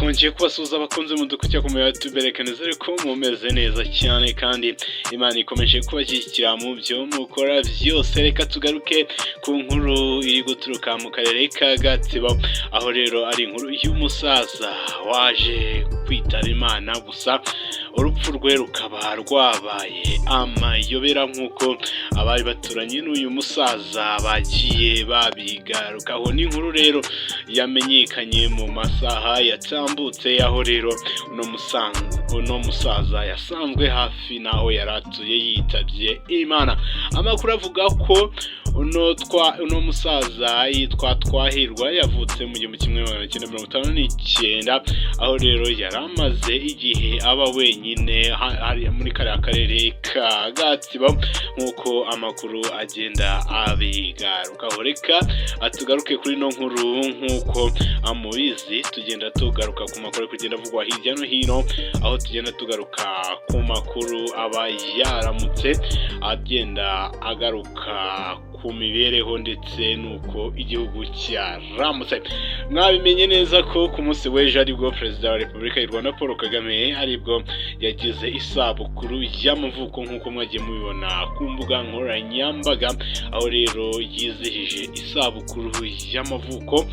twongeye kubasuhuza abakunzi mu dukucya ku YouTube berekanizere ko mumeze neza cyane kandi Imana ikomeje kubashyigikira mu byo mukora byose. Reka tugaruke ku nkuru iri guturuka mu karere ka Gatsibo, aho rero ari inkuru y'umusaza waje kwitaba Imana, gusa urupfu rwe rukaba rwabaye amayobera nk'uko abari baturanye n'uyu musaza bagiye babigarukaho. Ni inkuru rero yamenyekanye mu masaha yatambutse, aho rero uno musaza yasanzwe hafi naho yaratuye yitabye Imana. Amakuru avuga ko uno musaza yitwa Twahirwa, yavutse mu 1959, aho rero yari amaze igihe aba wenyine muri kariya karere ka Gatsibo nk'uko amakuru agenda abigarukaho. Reka tugaruke kuri ino nkuru nk'uko amubizi, tugenda tugaruka ku makuru kugenda avugwa hirya no hino, aho tugenda tugaruka ku makuru aba yaramutse agenda agaruka ku mibereho ndetse nuko igihugu cyaramutse. Mwabimenye neza ko ku munsi w'ejo aribwo Perezida wa Repubulika y'u Rwanda Paul Kagame aribwo yagize isabukuru y'amavuko nk'uko mwagiye mubibona ku mbuga nkoranyambaga, aho rero yizihije isabukuru y'amavuko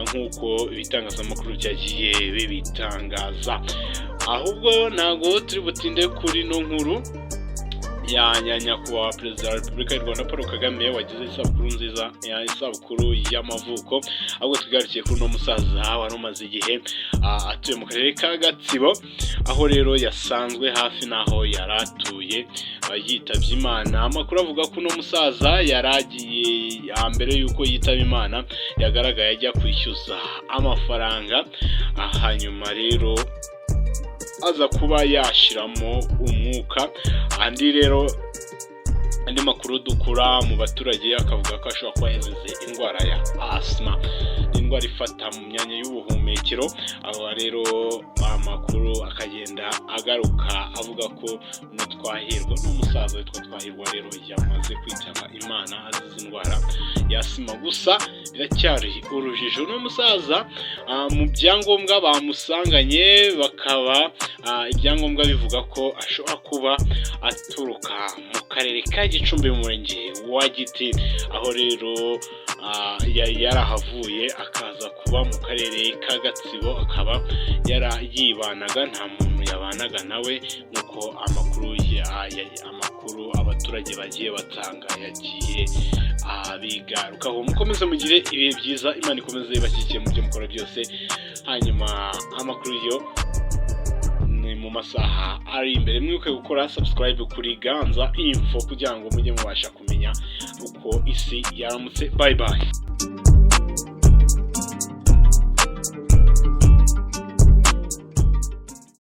nk'uko ibitangazamakuru byagiye bibitangaza. Ahubwo ntabwo turi butinde kuri no nkuru ya nyakubahwa Perezida wa Repubulika y'u Rwanda Paul Kagame wagize isabukuru nziza, isabukuru y'amavuko, ahubwo tugarukiye kuri uno musaza wari umaze igihe atuye mu karere ka Gatsibo, aho rero yasanzwe hafi naho yaratuye yitabye Imana. Amakuru avuga ko uno musaza yaragiye mbere y'uko yitaba Imana yagaragaye ajya kwishyuza amafaranga, hanyuma rero aza kuba yashiramo umwuka. Andi makuru dukura mu baturage akavuga ko ashobora kuba yazize indwara ya asima, indwara ifata mu myanya y'ubuhumekero. Aho rero amakuru akagenda agaruka avuga ko Twahirwa n'umusaza witwa Twahirwa rero yamaze kwitaba Imana azize indwara ya asima. Gusa biracyari urujijo, n'umusaza mu byangombwa bamusanganye bakaba ibyangombwa bivuga ko ashobora kuba aturuka mu karere ka Gicumbi mu murenge wa Giti, aho rero yarahavuye akaza kuba mu karere ka Gatsibo, akaba yarayibanaga, nta muntu yabanaga nawe nk'uko amakuru abaturage bagiye batanga yagiye bigarukaho. Mukomeze mugire ibihe byiza, Imana ikomeze ibashyigikiye mu byo mukora byose. Hanyuma amakuru yo mu masaha ari imbere, mwibuke gukora subscribe kuri Ganza Info kugira ngo mujye mubasha kumenya uko isi yaramutse. Bye bye.